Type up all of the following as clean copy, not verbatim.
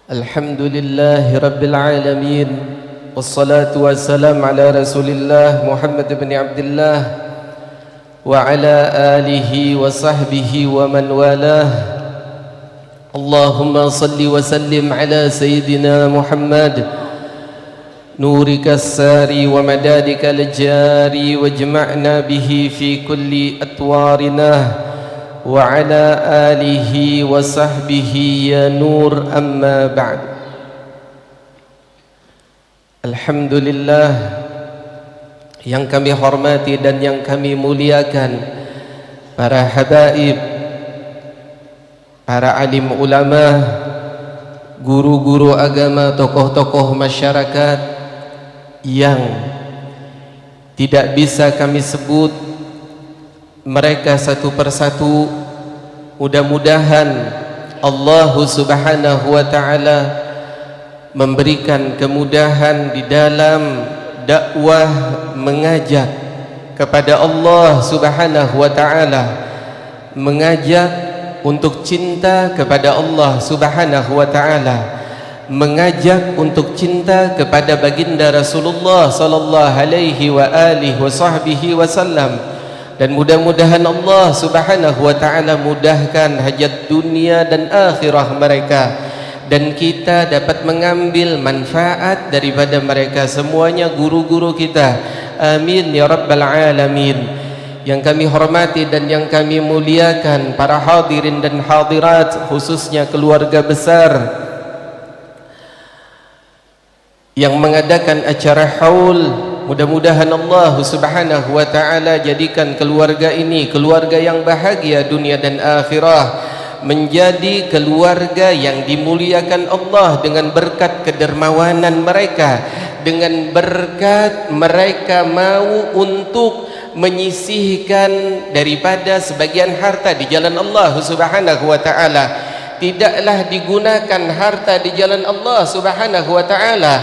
Alhamdulillahi Rabbil Alamin. Wassalatu wassalam ala Rasulillah Muhammad bin Abdullah wa ala alihi wa sahbihi wa man walah. Allahumma salli wa sallim ala Sayyidina Muhammad nurika as-sari wa madadika al-jari wajma'na bihi fi kulli atwarina wa ala alihi wa sahbihi ya nur amma ba'd. Alhamdulillah, yang kami hormati dan yang kami muliakan para habaib, para alim ulama, guru-guru agama, tokoh-tokoh masyarakat yang tidak bisa kami sebut mereka satu persatu. Mudah-mudahan Allah Subhanahu wa ta'ala memberikan kemudahan di dalam dakwah mengajak kepada Allah Subhanahu wa ta'ala, mengajak untuk cinta kepada Allah Subhanahu wa ta'ala, mengajak untuk cinta kepada baginda Rasulullah sallallahu alaihi wa alihi wa sahbihi wasallam. Dan mudah-mudahan Allah Subhanahu wa ta'ala mudahkan hajat dunia dan akhirah mereka, dan kita dapat mengambil manfaat daripada mereka semuanya, guru-guru kita. Amin ya rabbal alamin. Yang kami hormati dan yang kami muliakan para hadirin dan hadirat, khususnya keluarga besar yang mengadakan acara haul. Mudah-mudahan Allah Subhanahu wa ta'ala jadikan keluarga ini keluarga yang bahagia dunia dan akhirah, menjadi keluarga yang dimuliakan Allah dengan berkat kedermawanan mereka, dengan berkat mereka mau untuk menyisihkan daripada sebagian harta di jalan Allah Subhanahu wa ta'ala. Tidaklah digunakan harta di jalan Allah Subhanahu wa ta'ala,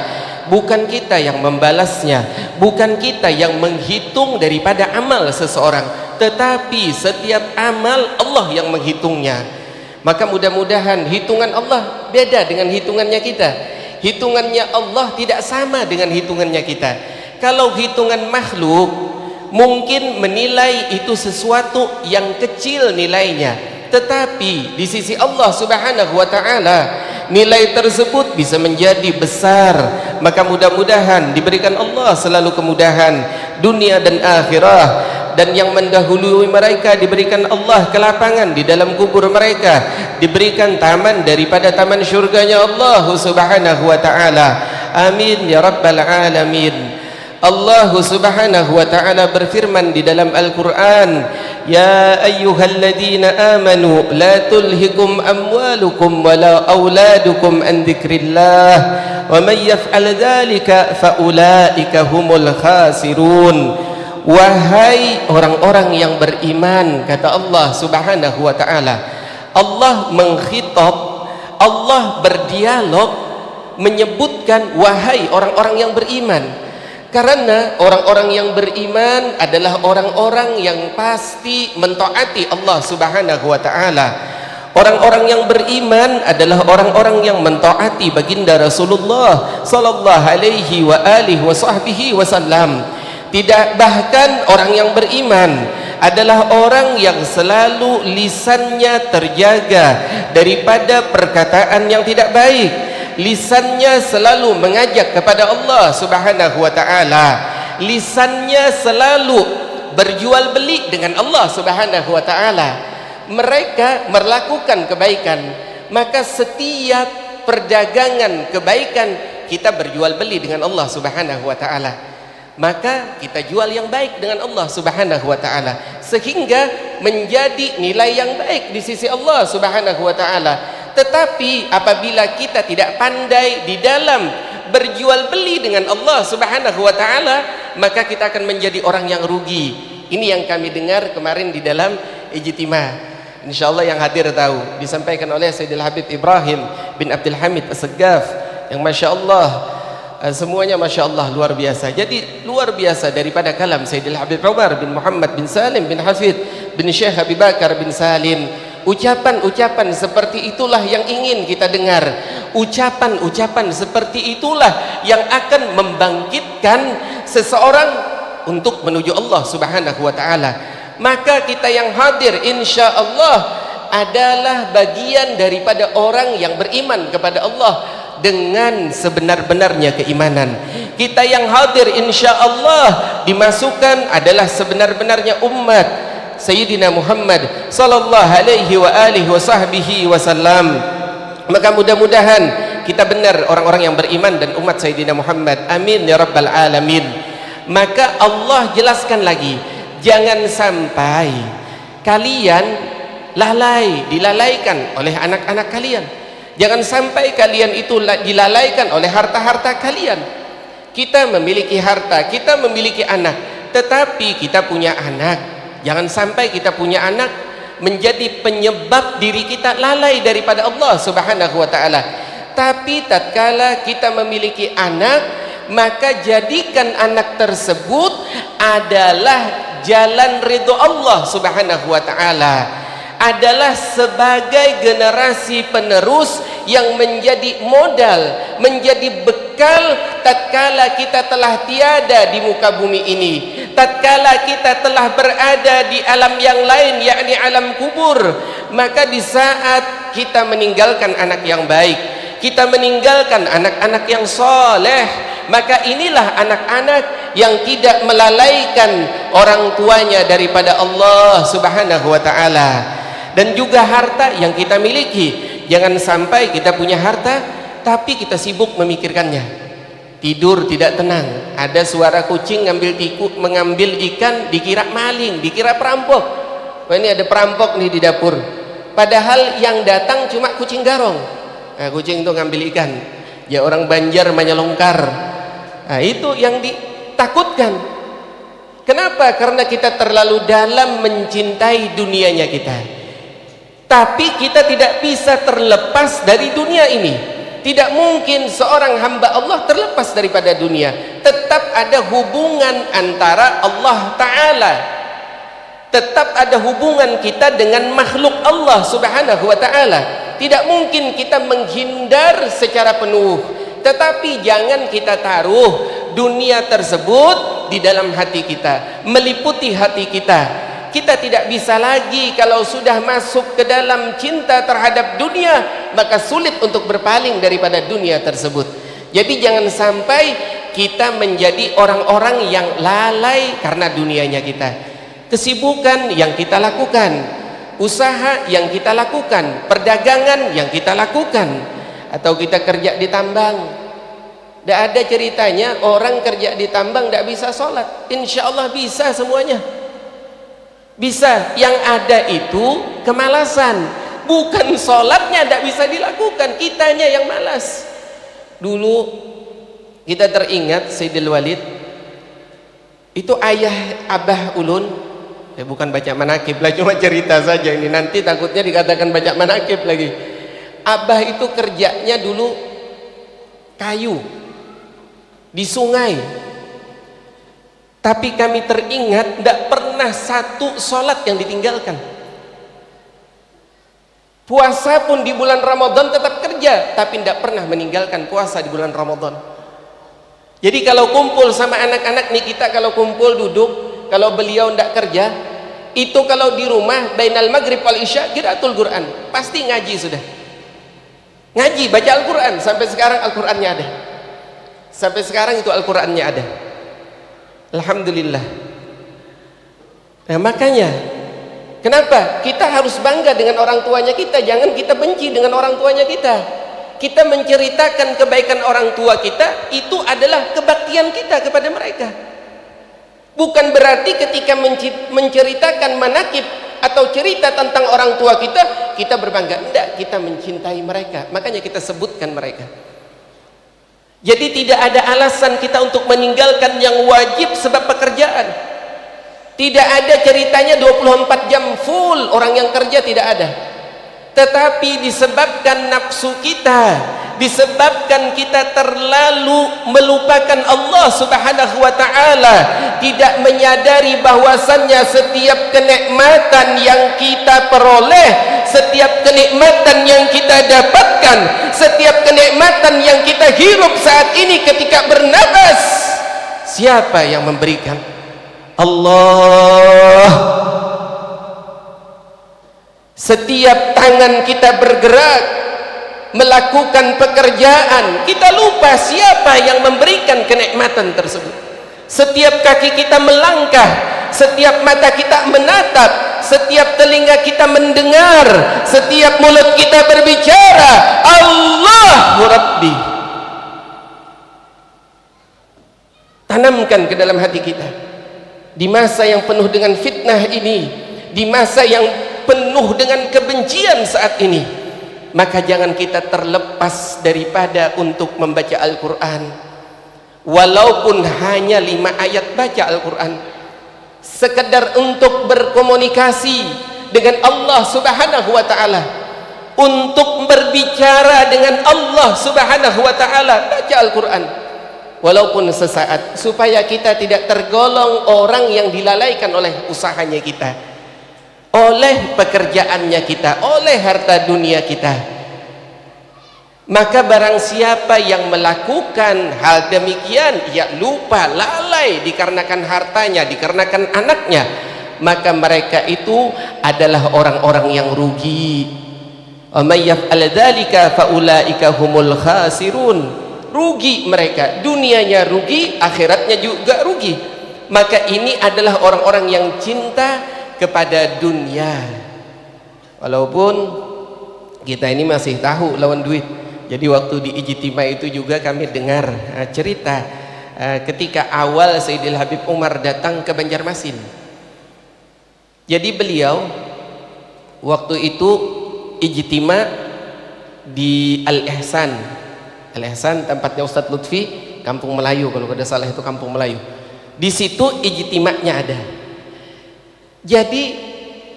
bukan kita yang membalasnya, bukan kita yang menghitung daripada amal seseorang, tetapi setiap amal Allah yang menghitungnya. Maka mudah-mudahan hitungan Allah beda dengan hitungannya kita. Hitungannya Allah tidak sama dengan hitungannya kita. Kalau hitungan makhluk mungkin menilai itu sesuatu yang kecil nilainya, tetapi di sisi Allah Subhanahu wa ta'ala nilai tersebut bisa menjadi besar. Maka mudah-mudahan diberikan Allah selalu kemudahan dunia dan akhirah, dan yang mendahului mereka diberikan Allah kelapangan di dalam kubur mereka, diberikan taman daripada taman syurganya Allah Subhanahu wa ta'ala. Amin ya rabbal alamin. Allah Subhanahu wa ta'ala berfirman di dalam Al-Quran, ya ayyuhalladzina amanu la tulhikum amwalukum wala auladukum an dzikrillah wa man yaf'al dzalika fa ulaika humul khasirun. Wahai orang-orang yang beriman, kata Allah Subhanahu wa ta'ala. Allah mengkhitab, Allah berdialog, menyebutkan wahai orang-orang yang beriman. Karena orang-orang yang beriman adalah orang-orang yang pasti mentaati Allah Subhanahu wa ta'ala. Orang-orang yang beriman adalah orang-orang yang mentaati baginda Rasulullah sallallahu alaihi wa alihi wa sahbihi wasallam. Tidak, bahkan orang yang beriman adalah orang yang selalu lisannya terjaga daripada perkataan yang tidak baik. Lisannya selalu mengajak kepada Allah Subhanahu wa ta'ala. Lisannya selalu berjual beli dengan Allah Subhanahu wa ta'ala. Mereka melakukan kebaikan, maka setiap perdagangan kebaikan kita berjual beli dengan Allah Subhanahu wa ta'ala. Maka kita jual yang baik dengan Allah Subhanahu wa ta'ala, sehingga menjadi nilai yang baik di sisi Allah Subhanahu wa ta'ala. Tetapi apabila kita tidak pandai di dalam berjual beli dengan Allah Subhanahu wa ta'ala, maka kita akan menjadi orang yang rugi. Ini yang kami dengar kemarin di dalam ijtima. Insyaallah yang hadir tahu, disampaikan oleh Sayyidil Habib Ibrahim bin Abdul Hamid As-Saggaf, yang Masya Allah semuanya Masya Allah luar biasa. Jadi luar biasa daripada kalam Sayyidil Habib Umar bin Muhammad bin Salim bin Hafid bin Syekh Abi Bakar bin Salim. Ucapan-ucapan seperti itulah yang ingin kita dengar. Ucapan-ucapan seperti itulah yang akan membangkitkan seseorang untuk menuju Allah Subhanahu wa taala. Maka kita yang hadir insya Allah adalah bagian daripada orang yang beriman kepada Allah dengan sebenar-benarnya keimanan. Kita yang hadir insya Allah dimasukkan adalah sebenar-benarnya umat Sayyidina Muhammad sallallahu alaihi wa alihi wa sahbihi wasallam. Maka mudah-mudahan kita benar orang-orang yang beriman dan umat Sayyidina Muhammad. Amin ya rabbal alamin. Maka Allah jelaskan lagi, jangan sampai kalian dilalaikan oleh anak-anak kalian. Jangan sampai kalian itu dilalaikan oleh harta-harta kalian. Kita memiliki harta, kita memiliki anak, tetapi kita punya anak. Jangan sampai kita punya anak menjadi penyebab diri kita lalai daripada Allah Subhanahu wa taala. Tapi tatkala kita memiliki anak, maka jadikan anak tersebut adalah jalan ridho Allah Subhanahu wa taala, adalah sebagai generasi penerus yang menjadi modal, menjadi bekal tatkala kita telah tiada di muka bumi ini, tatkala kita telah berada di alam yang lain, yakni alam kubur. Maka di saat kita meninggalkan anak yang baik, kita meninggalkan anak-anak yang soleh, maka inilah anak-anak yang tidak melalaikan orang tuanya daripada Allah Subhanahu wa taala. Dan juga harta yang kita miliki, jangan sampai kita punya harta tapi kita sibuk memikirkannya, tidur tidak tenang, ada suara kucing mengambil ikan, dikira maling, dikira perampok. Wah, ini ada perampok nih di dapur, padahal yang datang cuma kucing garong. Nah, kucing itu ngambil ikan, ya orang Banjar menyelongkar. Nah, itu yang ditakutkan. Kenapa? Karena kita terlalu dalam mencintai dunianya kita. Tapi kita tidak bisa terlepas dari dunia ini. Tidak mungkin seorang hamba Allah terlepas daripada dunia. Tetap ada hubungan antara Allah Ta'ala, tetap ada hubungan kita dengan makhluk Allah Subhanahu wa Ta'ala. Tidak mungkin kita menghindar secara penuh, tetapi jangan kita taruh dunia tersebut di dalam hati kita, meliputi hati kita. Kita tidak bisa lagi, kalau sudah masuk ke dalam cinta terhadap dunia, maka sulit untuk berpaling daripada dunia tersebut. Jadi jangan sampai kita menjadi orang-orang yang lalai karena dunianya kita. Kesibukan yang kita lakukan, usaha yang kita lakukan, perdagangan yang kita lakukan, atau kita kerja di tambang. Tidak ada ceritanya orang kerja di tambang tidak bisa sholat. Insya Allah bisa semuanya. Bisa, yang ada itu kemalasan, bukan sholatnya tidak bisa dilakukan, kitanya yang malas. Dulu kita teringat Sayyidil Walid itu ayah Abah Ulun. Bukan baca manakib lah, cuma cerita saja ini, nanti takutnya dikatakan baca manakib lagi. Abah itu kerjanya dulu kayu di sungai. Tapi kami teringat tidak pernah satu sholat yang ditinggalkan. Puasa pun di bulan Ramadan tetap kerja, tapi tidak pernah meninggalkan puasa di bulan Ramadan. Jadi kalau kumpul sama anak-anak nih, kita kalau kumpul duduk, kalau beliau tidak kerja, itu kalau di rumah bainal maghrib wal isya qiraatul Quran, pasti ngaji sudah. Ngaji, baca Al-Quran, sampai sekarang Al-Qurannya ada. Sampai sekarang itu Al-Qurannya ada. Alhamdulillah. Nah, makanya kenapa kita harus bangga dengan orang tuanya kita, jangan kita benci dengan orang tuanya kita. Kita menceritakan kebaikan orang tua kita, itu adalah kebaktian kita kepada mereka. Bukan berarti ketika menceritakan manakib atau cerita tentang orang tua kita, kita berbangga. Tidak, kita mencintai mereka, makanya kita sebutkan mereka. Jadi tidak ada alasan kita untuk meninggalkan yang wajib sebab pekerjaan. Tidak ada ceritanya 24 jam full orang yang kerja, tidak ada. Tetapi disebabkan nafsu kita, disebabkan kita terlalu melupakan Allah Subhanahu wa ta'ala, tidak menyadari bahwasannya setiap kenikmatan yang kita peroleh, setiap kenikmatan yang kita dapatkan kenikmatan, setiap kenikmatan yang kita hirup saat ini ketika bernapas, siapa yang memberikan? Allah. Setiap tangan kita bergerak melakukan pekerjaan, kita lupa siapa yang memberikan kenikmatan tersebut. Setiap kaki kita melangkah, setiap mata kita menatap, setiap telinga kita mendengar, setiap mulut kita berbicara, Allahu Rabbi. Tanamkan ke dalam hati kita, di masa yang penuh dengan fitnah ini, di masa yang penuh dengan kebencian saat ini, maka jangan kita terlepas daripada untuk membaca Al-Quran, walaupun hanya 5 ayat baca Al-Quran, sekedar untuk berkomunikasi dengan Allah Subhanahu wa ta'ala, untuk berbicara dengan Allah Subhanahu wa ta'ala, baca Al-Quran walaupun sesaat, supaya kita tidak tergolong orang yang dilalaikan oleh usahanya kita, oleh pekerjaannya kita, oleh harta dunia kita. Maka barang siapa yang melakukan hal demikian, ya lupa, lalai dikarenakan hartanya, dikarenakan anaknya, maka mereka itu adalah orang-orang yang rugi. Wa may yaf'al dzalika fa ulaika humul khasirun. Rugi mereka, dunianya rugi, akhiratnya juga rugi. Maka ini adalah orang-orang yang cinta kepada dunia. Walaupun kita ini masih tahu lawan duit. Jadi waktu di ijtima itu juga kami dengar cerita ketika awal Sayyidil Habib Umar datang ke Banjarmasin. Jadi beliau waktu itu ijtima di Al-Ihsan. Al-Ihsan tempatnya Ustadz Lutfi, Kampung Melayu, kalau tidak salah itu Kampung Melayu. Di situ ijtimanya ada. Jadi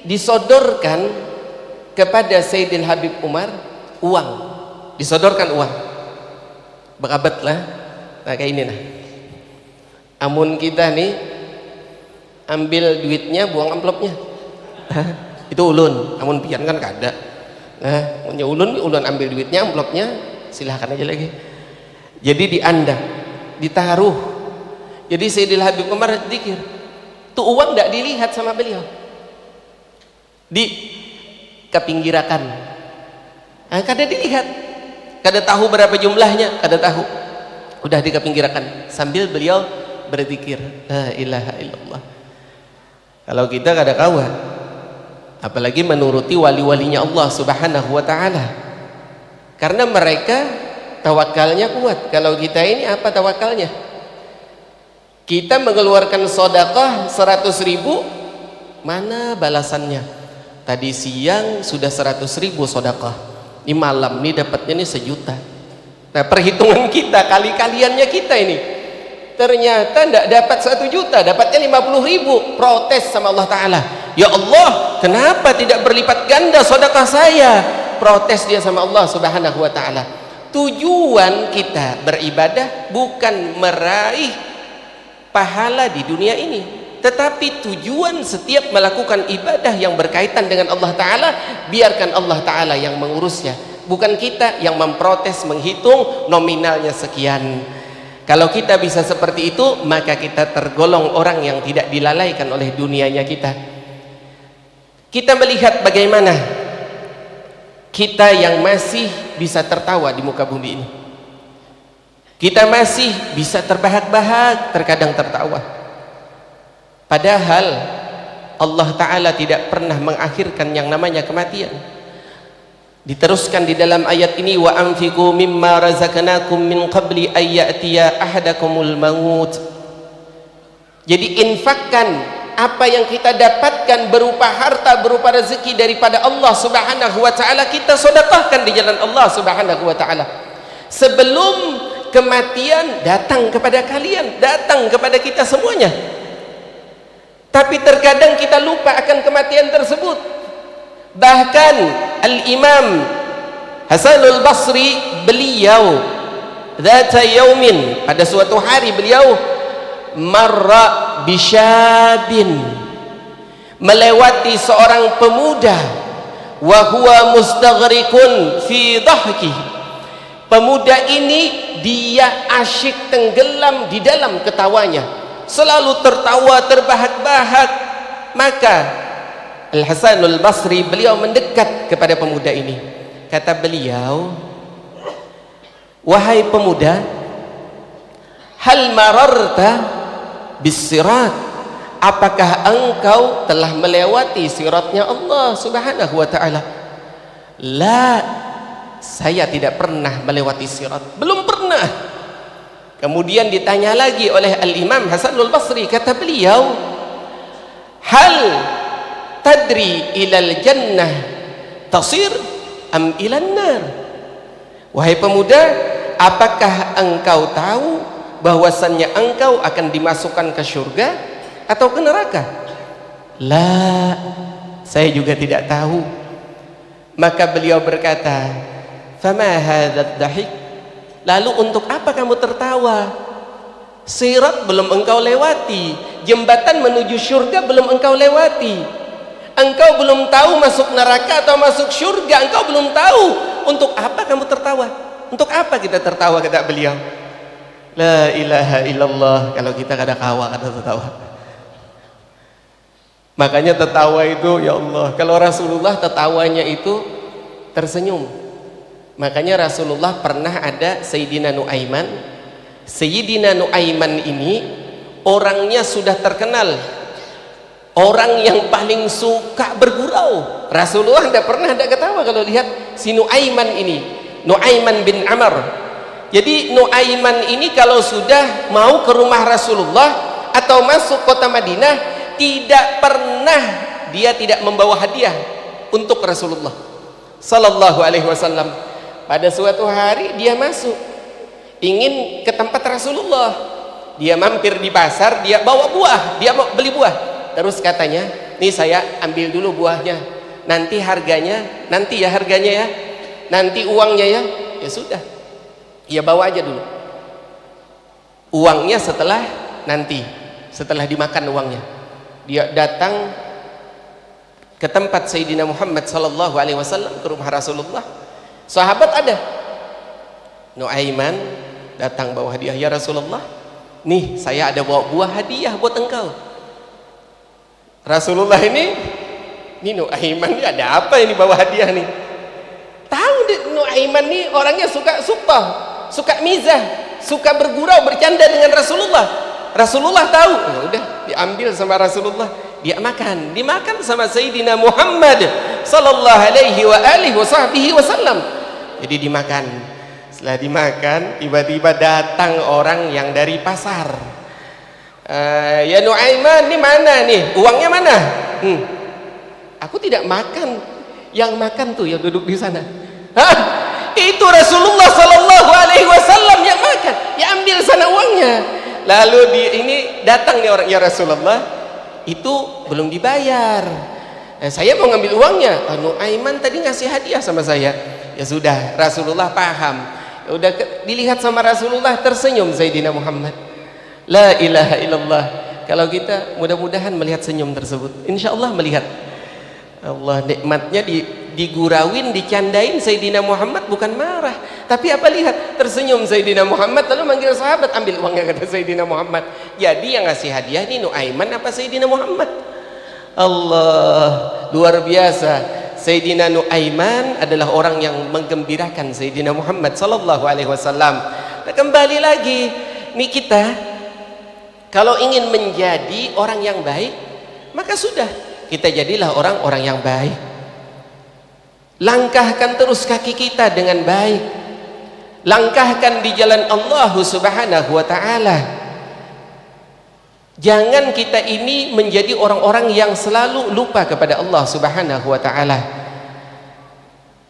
disodorkan kepada Sayyidil Habib Umar uang, disodorkan uang, berabat lah, nah kayak ini nah. Amun kita nih ambil duitnya, buang amplopnya, itu ulun. Amun pian kan kada. Nah, punya ulun ambil duitnya, amplopnya silahkan aja lagi. Jadi diandang, ditaruh. Jadi Sayyidil Habib Umar dzikir, tuh uang tidak dilihat sama beliau, di kepinggirakan. Nah, kada dilihat, kada tahu berapa jumlahnya, kada tahu, udah dikepinggirakan sambil beliau berzikir la ilaha illallah. Kalau kita kada kawa, apalagi menuruti wali-walinya Allah Subhanahu wa ta'ala, karena mereka tawakalnya kuat. Kalau kita ini apa tawakalnya? Kita mengeluarkan sedekah 100.000, mana balasannya? Tadi siang sudah 100.000 sedekah, ini malam ini dapatnya nih 1 juta. Nah, perhitungan kita, kali-kaliannya kita ini, ternyata tidak dapat 1 juta, dapatnya 50.000. Protes sama Allah Ta'ala, ya Allah, kenapa tidak berlipat ganda sedekah saya? Protes dia sama Allah Subhanahu wa ta'ala. Tujuan kita beribadah bukan meraih pahala di dunia ini, tetapi tujuan setiap melakukan ibadah yang berkaitan dengan Allah Ta'ala, biarkan Allah Ta'ala yang mengurusnya, bukan kita yang memprotes, menghitung nominalnya sekian. Kalau kita bisa seperti itu, maka kita tergolong orang yang tidak dilalaikan oleh dunianya kita. Kita melihat bagaimana kita yang masih bisa tertawa di muka bumi ini, kita masih bisa terbahak-bahak, terkadang tertawa, padahal Allah Ta'ala tidak pernah mengakhirkan yang namanya kematian. Diteruskan di dalam ayat ini, wa anfiqu mimma razaqnakum min qabli ay ya'tiya ahadakumul maut. Jadi infakkan apa yang kita dapatkan berupa harta, berupa rezeki daripada Allah Subhanahu wa ta'ala, kita sedekahkan di jalan Allah Subhanahu wa ta'ala sebelum kematian datang kepada kalian, datang kepada kita semuanya. Tapi terkadang kita lupa akan kematian tersebut. Bahkan Al-Imam Hasanul Basri, beliau dzata yaumin, pada suatu hari beliau marra bisyabin, melewati seorang pemuda, wa huwa mustaghrikun fi dhahki. Pemuda ini dia asyik tenggelam di dalam ketawanya, selalu tertawa terbahak-bahak. Maka Al-Hasanul Basri beliau mendekat kepada pemuda ini. Kata beliau, wahai pemuda, hal mararta bis-sirat, apakah engkau telah melewati siratnya Allah Subhanahu wa taala? La, saya tidak pernah melewati sirat, belum pernah. Kemudian ditanya lagi oleh Al-Imam Hasanul Basri, kata beliau, hal tadri ilal jannah tasir am ilan nar? Wahai pemuda, apakah engkau tahu bahwasannya engkau akan dimasukkan ke surga atau ke neraka? La, saya juga tidak tahu. Maka beliau berkata, fama hadzal dahik, lalu untuk apa kamu tertawa? Sirat belum engkau lewati, jembatan menuju surga belum engkau lewati, engkau belum tahu masuk neraka atau masuk surga, engkau belum tahu. Untuk apa kamu tertawa? Untuk apa kita tertawa? Kata beliau. La ilaha illallah. Kalau kita kada kawa, kada tertawa. Makanya tertawa itu, ya Allah, kalau Rasulullah tertawanya itu tersenyum. Makanya Rasulullah pernah ada Sayyidina Nuaiman. Sayyidina Nuaiman ini orangnya sudah terkenal, orang yang paling suka bergurau. Rasulullah tidak pernah ada ketawa kalau lihat si Nuaiman ini, Nuaiman bin Amr. Jadi Nuaiman ini kalau sudah mau ke rumah Rasulullah atau masuk kota Madinah, tidak pernah dia tidak membawa hadiah untuk Rasulullah sallallahu alaihi wasallam. Pada suatu hari dia masuk, ingin ke tempat Rasulullah, dia mampir di pasar, dia bawa buah, dia mau beli buah. Terus katanya, nih saya ambil dulu buahnya, nanti harganya, nanti ya harganya ya, nanti uangnya ya. Ya sudah, ya bawa aja dulu, uangnya setelah nanti, setelah dimakan uangnya. Dia datang ke tempat Sayyidina Muhammad sallallahu alaihi wasallam, ke rumah Rasulullah. Sahabat ada. Nuaiman datang bawa hadiah, ya Rasulullah, nih saya ada bawa buah hadiah buat engkau. Rasulullah ini Nuaiman ini ada apa ini bawa hadiah nih? Tahu Nuaiman ini orangnya suka mizah, suka bergurau, bercanda dengan Rasulullah. Rasulullah tahu, ya udah diambil sama Rasulullah, dia makan, dimakan sama Sayyidina Muhammad sallallahu alaihi wa alihi wasallam. Jadi dimakan. Setelah dimakan, tiba-tiba datang orang yang dari pasar. Ya Nuaiman, ini mana nih? Uangnya mana? Aku tidak makan. Yang makan tuh yang duduk di sana. Hah? Itu Rasulullah sallallahu alaihi wasallam yang makan. Ya ambil sana uangnya. Lalu ini datang nih orang, ya Rasulullah, itu belum dibayar. Saya mau ngambil uangnya. Nuaiman tadi ngasih hadiah sama saya. Ya sudah, Rasulullah paham. Ya udah dilihat sama Rasulullah, tersenyum Sayyidina Muhammad. La ilaha illallah. Kalau kita mudah-mudahan melihat senyum tersebut, insya Allah melihat Allah nikmatnya digurawin, dicandain Sayyidina Muhammad, bukan marah, tapi apa, lihat tersenyum Sayyidina Muhammad, lalu manggil sahabat, ambil uangnya, kata Sayyidina Muhammad. Jadi yang ngasih hadiah ini Nuaiman apa Sayyidina Muhammad? Allah, luar biasa. Sayyidina Nuaiman adalah orang yang menggembirakan Sayyidina Muhammad sallallahu alaihi wasallam. Nah, kembali lagi nih, kita kalau ingin menjadi orang yang baik, maka sudah, kita jadilah orang-orang yang baik. Langkahkan terus kaki kita dengan baik, langkahkan di jalan Allah Subhanahu wa ta'ala. Jangan kita ini menjadi orang-orang yang selalu lupa kepada Allah Subhanahu wa ta'ala.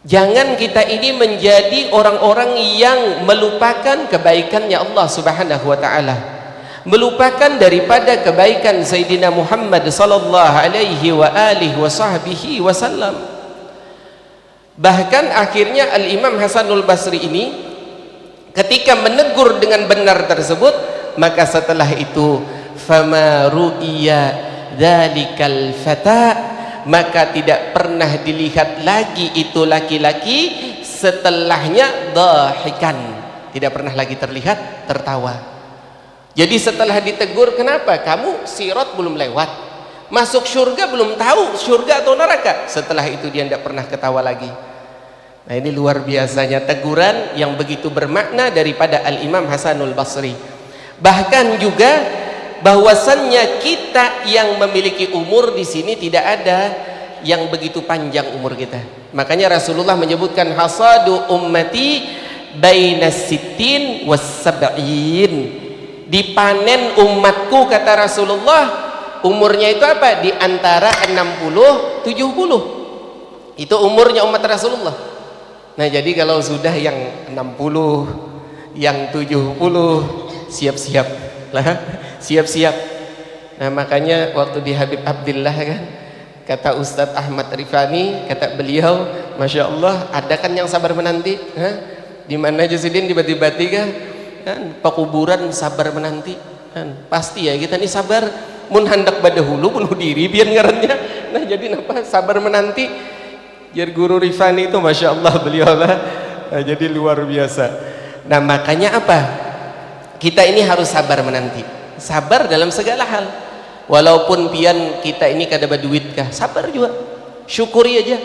Jangan kita ini menjadi orang-orang yang melupakan kebaikannya Allah Subhanahu wa ta'ala, melupakan daripada kebaikan Sayyidina Muhammad sallallahu alaihi wa alihi wa sahbihi wasallam. Bahkan akhirnya Al-Imam Hasanul Basri ini ketika menegur dengan benar tersebut, maka setelah itu fama ru'iya dzalikal fata maka tidak pernah dilihat lagi itu laki-laki setelahnya dhahikan, tidak pernah lagi terlihat tertawa. Jadi setelah ditegur, kenapa kamu sirat belum lewat, masuk surga belum tahu surga atau neraka, setelah itu dia tidak pernah ketawa lagi. Nah, ini luar biasanya teguran yang begitu bermakna daripada Al-Imam Hasanul Basri. Bahkan juga bahwasannya kita yang memiliki umur di sini tidak ada yang begitu panjang umur kita. Makanya Rasulullah menyebutkan hasadu ummati bainas sittin was sab'in. Dipanen umatku, kata Rasulullah, umurnya itu apa? Di antara 60 70. Itu umurnya umat Rasulullah. Nah, jadi kalau sudah yang 60, yang 70, siap-siap lah, siap-siap. Nah, makanya waktu di Habib Abdillah kan, kata Ustadz Ahmad Rifani, kata beliau, Masya Allah, ada kan yang sabar menanti? Di mana Jasidin dibati-bati kan? Pekuburan sabar menanti kan? Pasti ya kita nih sabar, mun hendak badahulu bunuh diri biar ngarannya. Nah, jadi apa? Sabar menanti. Jadi guru Rifani itu Masya Allah beliau lah, nah, jadi luar biasa. Nah, makanya apa? Kita ini harus sabar menanti, sabar dalam segala hal. Walaupun pian kita ini kada berduit kah, sabar juga, syukuri aja.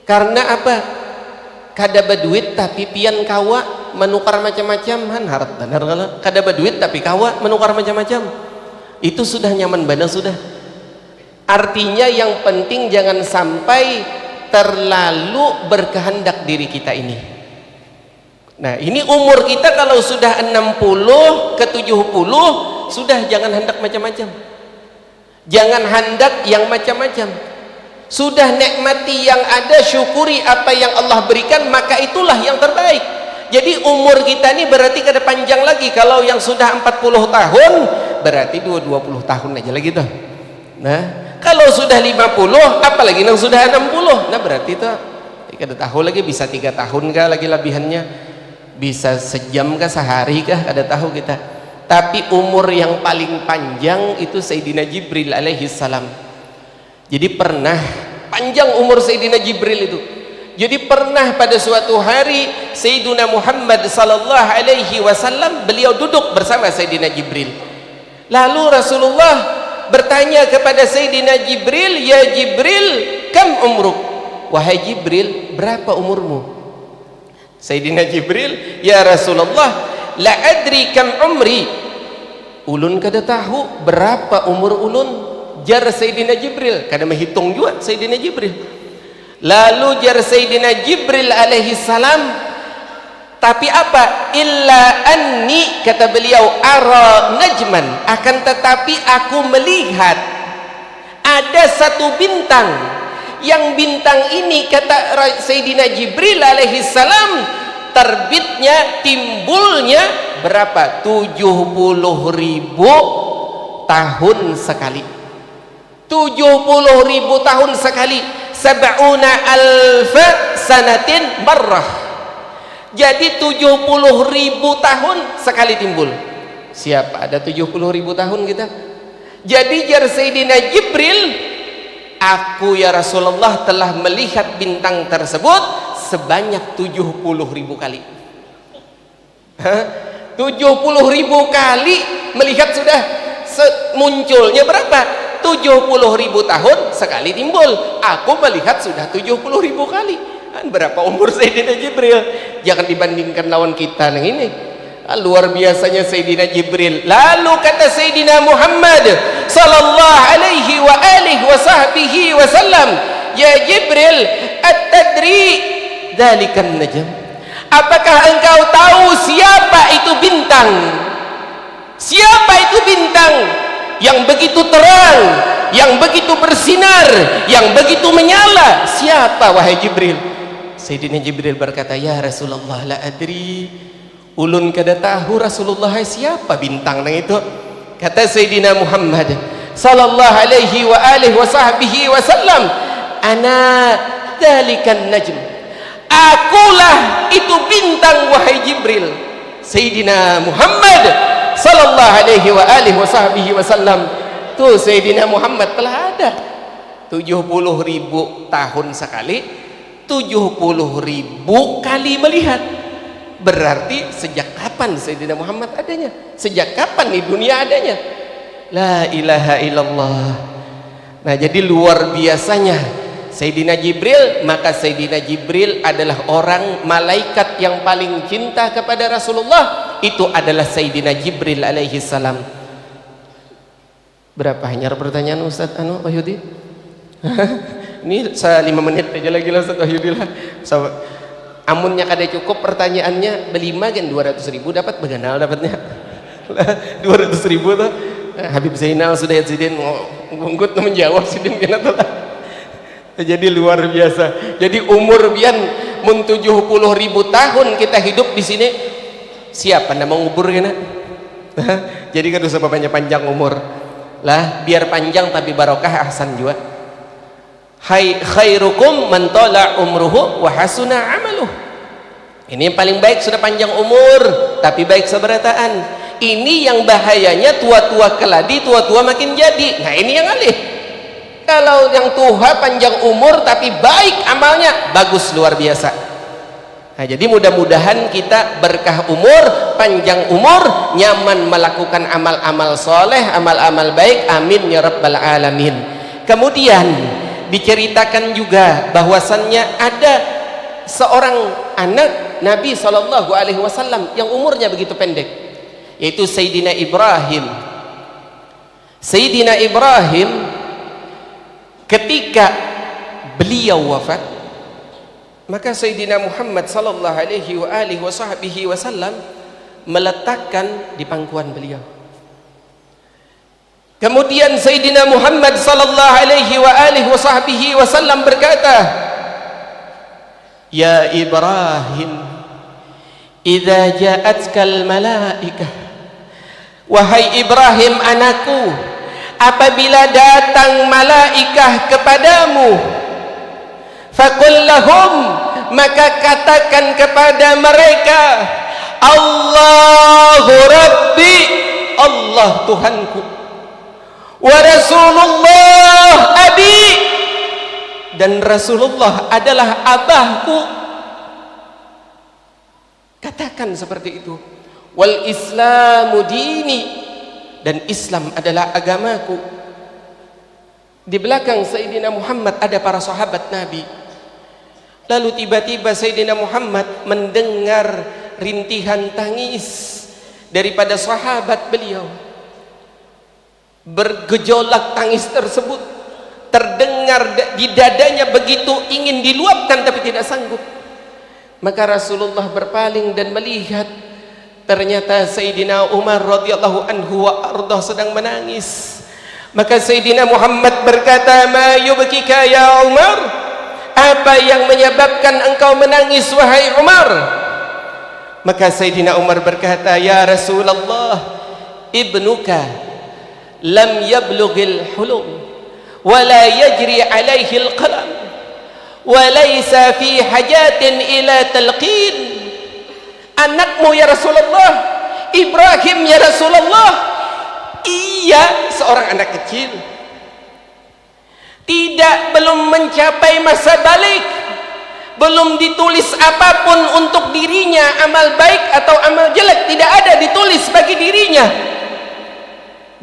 Karena apa? Kada berduit tapi pian kawa menukar macam-macam, han harap benar kalau kada berduit tapi kawa menukar macam-macam, itu sudah nyaman benar sudah. Artinya yang penting jangan sampai terlalu berkehendak diri kita ini. Nah, ini umur kita kalau sudah 60 ke 70 sudah jangan hendak macam-macam, jangan hendak yang macam-macam. Sudah nikmati yang ada, syukuri apa yang Allah berikan, maka itulah yang terbaik. Jadi umur kita ini berarti kada panjang lagi. Kalau yang sudah 40 tahun berarti 20 tahun aja lagi tuh. Nah, kalau sudah 50 apalagi yang sudah 60, nah berarti itu kada tahu lagi bisa 3 tahun kah lagi lebihannya, bisa sejam kah, sehari kah, kada tahu kita. Tapi umur yang paling panjang itu Sayyidina Jibril alaihi salam. Jadi pernah panjang umur Sayyidina Jibril itu. Jadi pernah pada suatu hari Sayyidina Muhammad sallallahu alaihi wasallam beliau duduk bersama Sayyidina Jibril. Lalu Rasulullah bertanya kepada Sayyidina Jibril, ya Jibril, kam umruk? Wahai Jibril, berapa umurmu? Sayyidina Jibril, ya Rasulullah, la adri kam umri. Ulun kada tahu berapa umur ulun. Jar Sayyidina Jibril, kada menghitung juga Sayyidina Jibril. Lalu jar Sayyidina Jibril alaihi salam, tapi apa? Illa anni, kata beliau, ara najman, akan tetapi aku melihat ada satu bintang, yang bintang ini kata Sayyidina Jibril alaihi salam terbitnya, timbulnya berapa? 70.000 tahun sekali. 70.000 tahun sekali. Sab'una alfa sanatin marrah. Jadi 70.000 tahun sekali timbul. Siapa ada 70.000 tahun kita? Jadi jar Sayyidina Jibril, aku ya Rasulullah telah melihat bintang tersebut sebanyak 70.000 kali. 70.000 kali melihat sudah munculnya berapa? 70.000 tahun sekali timbul. Aku melihat sudah 70.000 kali. Berapa umur Sayyidina Jibril? Jangan dibandingkan lawan kita yang ini. Luar biasanya Sayyidina Jibril. Lalu kata Sayyidina Muhammad sallallahu alaihi wa alihi wa sahbihi wasallam, ya Jibril, at-tadri dzalikan najm? Apakah engkau tahu siapa itu bintang? Siapa itu bintang yang begitu terang, yang begitu bersinar, yang begitu menyala? Siapa wahai Jibril? Sayyidina Jibril berkata, ya Rasulullah, la adri, ulun kada tahu Rasulullah siapa bintang nang itu. Kata Sayyidina Muhammad sallallahu alaihi wa alihi wa sahbihi wasallam, ana dzalikan najm, akulah itu bintang wahai Jibril. Sayyidina Muhammad sallallahu alaihi wa alihi wa sahbihi wasallam, tuh Sayyidina Muhammad telah ada 70.000 tahun sekali, 70.000 kali melihat. Berarti sejak kapan Sayyidina Muhammad adanya? Sejak kapan di dunia adanya? La ilaha illallah. Nah, jadi luar biasanya Sayyidina Jibril. Maka Sayyidina Jibril adalah orang malaikat yang paling cinta kepada Rasulullah. Itu adalah Sayyidina Jibril alaihi salam. Berapa hanya pertanyaan Ustaz Wahyudi? Ini 5 menit aja lagi lah Ustaz Wahyudi lah. Amunnya kada cukup pertanyaannya, belima kan 200.000 dapat beganal dapatnya. 200.000 tuh. Habib Zainal sudah Sidin ngungkut menjawab Sidin kena tuh. Jadi luar biasa. Jadi umur bian mun 70.000 tahun kita hidup di sini, siapa nama ngubur kena? Jadi kan usah panjang umur. Lah biar panjang tapi barokah ahsan juga. Khairukum man tala umruhu wa hasuna amaluh. Ini yang paling baik sudah panjang umur tapi baik seberataan. Ini yang bahayanya tua-tua keladi, tua-tua makin jadi. Nah ini yang alih. Kalau yang tua panjang umur tapi baik amalnya, bagus luar biasa. Nah jadi mudah-mudahan kita berkah umur, panjang umur, nyaman melakukan amal-amal soleh, amal-amal baik. Amin ya rabbal alamin. Kemudian diceritakan juga bahwasannya ada seorang anak Nabi SAW yang umurnya begitu pendek, yaitu Sayyidina Ibrahim. Sayyidina Ibrahim ketika beliau wafat, maka Sayyidina Muhammad SAW meletakkan di pangkuan beliau. Kemudian Sayyidina Muhammad sallallahu alaihi wasallam berkata, "Ya Ibrahim, idza ja'atkal malaikah." Wahai Ibrahim anakku, apabila datang malaikah kepadamu, faqul lahum, maka katakan kepada mereka, Allahu Rabbi, Allah Tuhanku, wa Rasulullah abi, dan Rasulullah adalah abahku. Katakan seperti itu. Wal Islamu dini, dan Islam adalah agamaku. Di belakang Sayyidina Muhammad ada para sahabat Nabi. Lalu tiba-tiba Sayyidina Muhammad mendengar rintihan tangis daripada sahabat beliau. Bergejolak tangis tersebut terdengar di dadanya, begitu ingin diluapkan tapi tidak sanggup. Maka Rasulullah berpaling dan melihat, ternyata Sayyidina Umar radhiyallahu anhu wa ardah sedang menangis. Maka Sayyidina Muhammad berkata, "Ma yubkika ya Umar?" Apa yang menyebabkan engkau menangis wahai Umar? Maka Sayyidina Umar berkata, "Ya Rasulullah, ibnuka lam yablughil hulum wa la yajri alaihi al-qalam wa laysa fi hajatin ila talqin." Anakmu ya Rasulullah, Ibrahim ya Rasulullah, ia seorang anak kecil, belum mencapai masa balik, belum ditulis apapun untuk dirinya, amal baik atau amal jelek tidak ada ditulis bagi dirinya,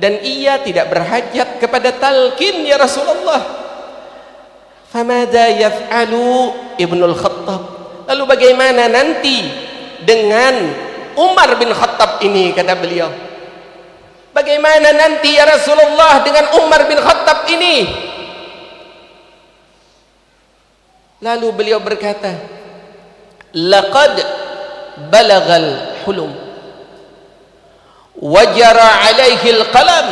dan ia tidak berhajat kepada talqin ya Rasulullah. Famada yaf'alu Ibnul Khattab, lalu bagaimana nanti dengan Umar bin Khattab ini, kata beliau, bagaimana nanti ya Rasulullah dengan Umar bin Khattab ini? Lalu beliau berkata, laqad balagal hulum wajara alaihi alqalam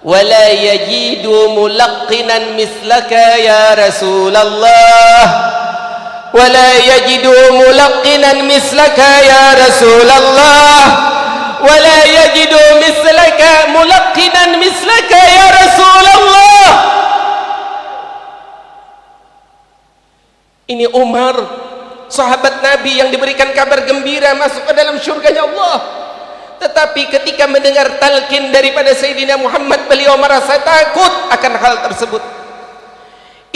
wala yajidu mulaqqinan mislaka ya Rasulullah, wala yajidu mulaqqinan mislaka ya Rasulullah, wala yajidu mislaka mulaqqinan mislaka ya Rasulullah. Ini Umar, sahabat Nabi yang diberikan kabar gembira masuk ke dalam syurganya Allah. Tetapi ketika mendengar talqin daripada Sayyidina Muhammad, beliau merasa takut akan hal tersebut.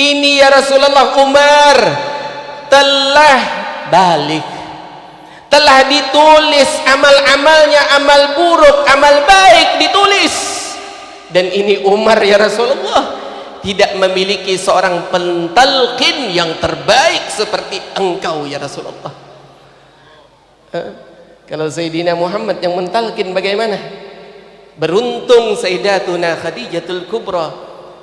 Ini ya Rasulullah, Umar telah balik, telah ditulis amal-amalnya, amal buruk, amal baik ditulis. Dan ini Umar ya Rasulullah tidak memiliki seorang pentalqin yang terbaik seperti engkau ya Rasulullah. Kalau Sayyidina Muhammad yang mentalqin bagaimana? Beruntung Sayyidatuna Khadijatul Kubra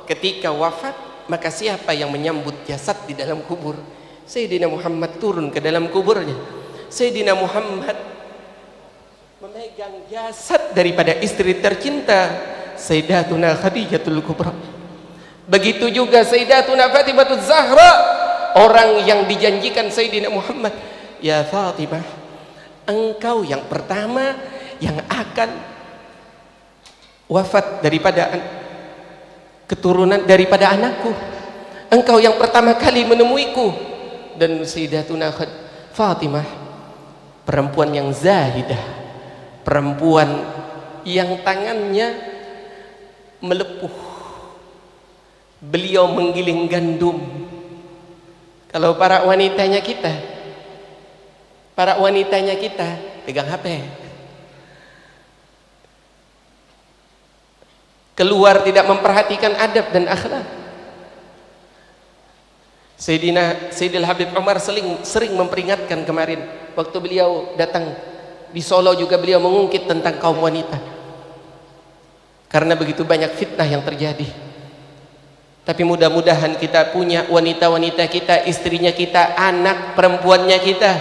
ketika wafat, maka siapa yang menyambut jasad di dalam kubur? Sayyidina Muhammad turun ke dalam kuburnya. Sayyidina Muhammad memegang jasad daripada istri tercinta Sayyidatuna Khadijatul Kubra. Begitu juga Sayyidatuna Fatimah Zahra, orang yang dijanjikan Sayyidina Muhammad, ya Fatimah, engkau yang pertama yang akan wafat daripada keturunan daripada anakku, engkau yang pertama kali menemuiku. Dan Sayyidatuna Fatimah perempuan yang zahidah, perempuan yang tangannya melepuh, beliau menggiling gandum. Kalau para wanitanya kita pegang HP, keluar tidak memperhatikan adab dan akhlak. Sayyidil Habib Umar sering memperingatkan kemarin waktu beliau datang di Solo, juga beliau mengungkit tentang kaum wanita karena begitu banyak fitnah yang terjadi. Tapi mudah-mudahan kita punya wanita-wanita kita, istrinya kita, anak perempuannya kita,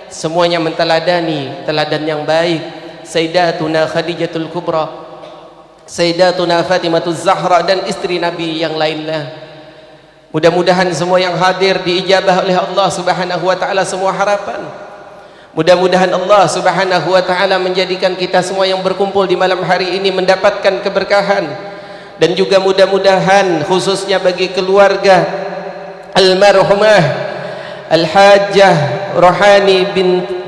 semuanya menteladani teladan yang baik. Sayyidatuna Khadijatul Kubra, Sayyidatuna Fatimah Zahra, dan istri Nabi yang lainnya. Mudah-mudahan semua yang hadir diijabah oleh Allah Subhanahu wa taala semua harapan. Mudah-mudahan Allah Subhanahu wa taala menjadikan kita semua yang berkumpul di malam hari ini mendapatkan keberkahan. Dan juga mudah-mudahan khususnya bagi keluarga almarhumah Al-Hajjah Rohani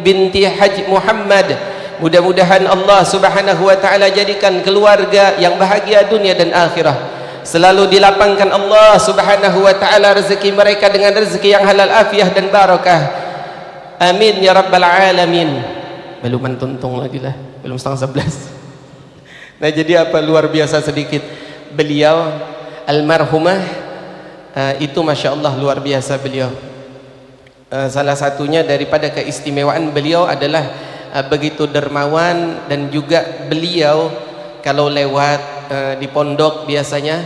binti Haji Muhammad, mudah-mudahan Allah Subhanahu wa taala jadikan keluarga yang bahagia dunia dan akhirah. Selalu dilapangkan Allah Subhanahu wa taala rezeki mereka dengan rezeki yang halal, afiah dan barakah. Amin ya rabbal alamin. Belum tuntung lagi lah, belum 10:30. Nah, jadi apa, luar biasa sedikit. Beliau almarhumah itu Masya Allah luar biasa beliau. Salah satunya daripada keistimewaan beliau adalah begitu dermawan, dan juga beliau kalau lewat di pondok biasanya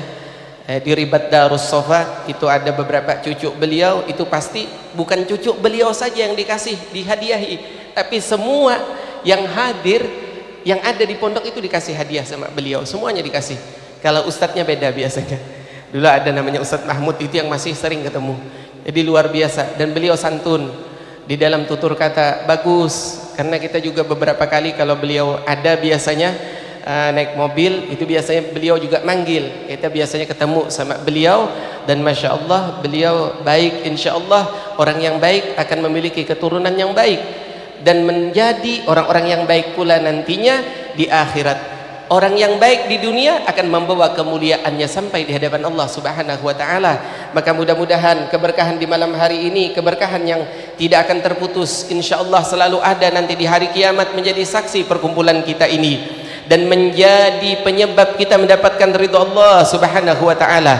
di Ribat Darus Sofa itu ada beberapa cucu beliau, itu pasti bukan cucu beliau saja yang dikasih, dihadiahi, tapi semua yang hadir yang ada di pondok itu dikasih hadiah sama beliau, semuanya dikasih. Kalau ustadznya beda biasanya. Dulu ada namanya Ustadz Mahmud, itu yang masih sering ketemu. Jadi luar biasa, dan beliau santun di dalam tutur kata, bagus. Karena kita juga beberapa kali kalau beliau ada biasanya naik mobil, itu biasanya beliau juga manggil, kita biasanya ketemu sama beliau. Dan Masya Allah beliau baik, insya Allah orang yang baik akan memiliki keturunan yang baik dan menjadi orang-orang yang baik pula nantinya di akhirat. Orang yang baik di dunia akan membawa kemuliaannya sampai di hadapan Allah Subhanahu wa taala. Maka mudah-mudahan keberkahan di malam hari ini, keberkahan yang tidak akan terputus, insya Allah selalu ada nanti di hari kiamat, menjadi saksi perkumpulan kita ini dan menjadi penyebab kita mendapatkan ridha Allah Subhanahu wa taala.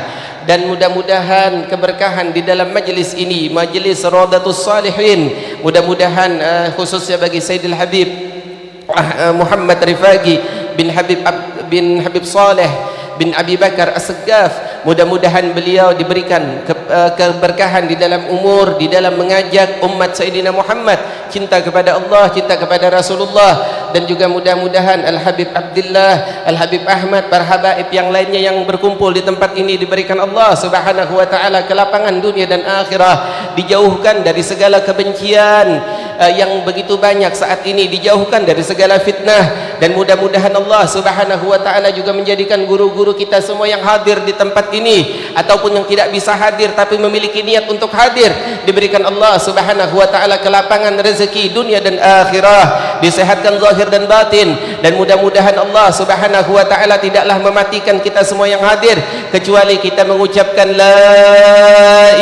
Dan mudah-mudahan keberkahan di dalam majlis ini, majlis Raudatus Salihin, mudah-mudahan khususnya bagi Sayyidil Habib Muhammad Rifaqi bin Habib Saleh bin Abi Bakar As-Saggaf, mudah-mudahan beliau diberikan keberkahan di dalam umur, di dalam mengajak umat Sayyidina Muhammad cinta kepada Allah, cinta kepada Rasulullah. Dan juga mudah-mudahan Al-Habib Abdullah, Al-Habib Ahmad, para habaib yang lainnya yang berkumpul di tempat ini diberikan Allah Subhanahu wa taala kelapangan dunia dan akhirah, dijauhkan dari segala kebencian yang begitu banyak saat ini, dijauhkan dari segala fitnah, dan mudah-mudahan Allah Subhanahu wa taala juga menjadikan guru-guru kita semua yang hadir di tempat ini ataupun yang tidak bisa hadir tapi memiliki niat untuk hadir, diberikan Allah Subhanahu wa taala kelapangan rezeki dunia dan akhirah, disehatkan zahir dan batin, dan mudah-mudahan Allah Subhanahu wa taala tidaklah mematikan kita semua yang hadir kecuali kita mengucapkan la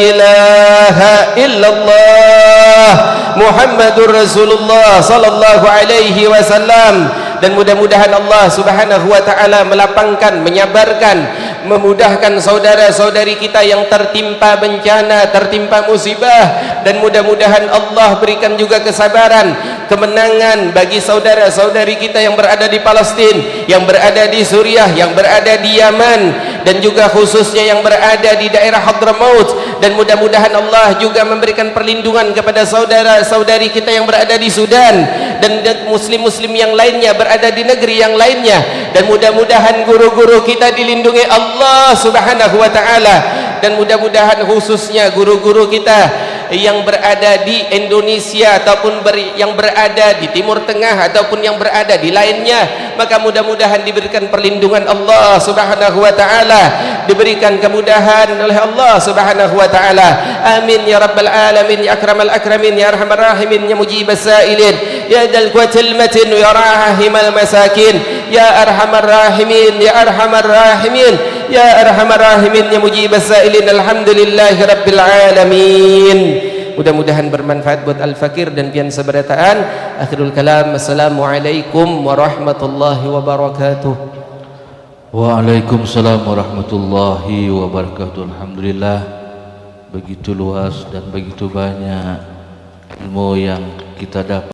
ilaha illallah Muhammadur Rasulullah sallallahu alaihi wasallam. Dan mudah-mudahan Allah Subhanahu wa taala melapangkan, menyabarkan, memudahkan saudara-saudari kita yang tertimpa bencana, tertimpa musibah, dan mudah-mudahan Allah berikan juga kesabaran, kemenangan bagi saudara-saudari kita yang berada di Palestin, yang berada di Suriah, yang berada di Yaman, dan juga khususnya yang berada di daerah Hadramaut. Dan mudah-mudahan Allah juga memberikan perlindungan kepada saudara-saudari kita yang berada di Sudan dan muslim-muslim yang lainnya berada di negeri yang lainnya. Dan mudah-mudahan guru-guru kita dilindungi Allah Subhanahu wa taala, dan mudah-mudahan khususnya guru-guru kita yang berada di Indonesia ataupun yang berada di Timur Tengah ataupun yang berada di lainnya, maka mudah-mudahan diberikan perlindungan Allah Subhanahu wa taala, diberikan kemudahan oleh Allah Subhanahu wa taala. Amin ya rabbal alamin, ya akramal akramin, ya arhamar rahimin, ya mujibas sailin, ya dal quwwatil matin, ya rahimal masakin, ya arhamar rahimin, ya arhamar rahimin, ya arhamar rahimin, ya mujibas sailin. Alhamdulillahi rabbil alamin. Mudah-mudahan bermanfaat buat al-fakir dan pian seberataan. Akhirul kalam, assalamualaikum warahmatullahi wabarakatuh. Waalaikumsalam warahmatullahi wabarakatuh. Alhamdulillah, begitu luas dan begitu banyak ilmu yang kita dapat.